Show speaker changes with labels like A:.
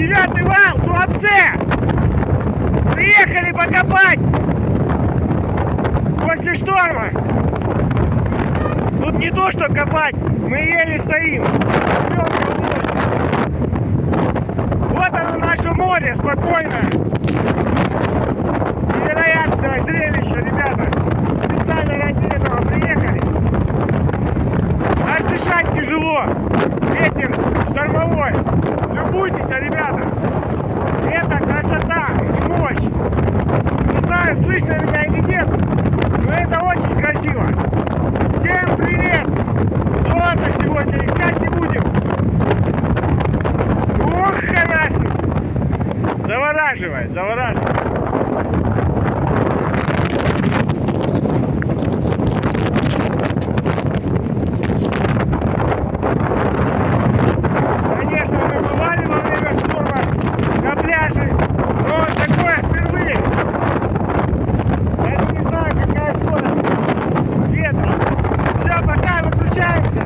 A: 9-й вал, Туапсе! Приехали покопать! После шторма! Тут не то, что копать, мы еле стоим. Вот оно наше море, спокойно. Невероятное зрелище, ребята. Специально ради этого приехали. Аж дышать тяжело. Ветер штормовой. Любуйтесь, ребята. Это красота и мощь. Не знаю, слышно меня или нет, но это очень красиво. Всем привет! Золото сегодня искать не будем. Ух, ханасик! Завораживает, завораживает. Конечно, мы бывали во время шторма на пляже, но такое впервые. Даже не знаю, какая скорость ветра. Все, пока, выключаемся.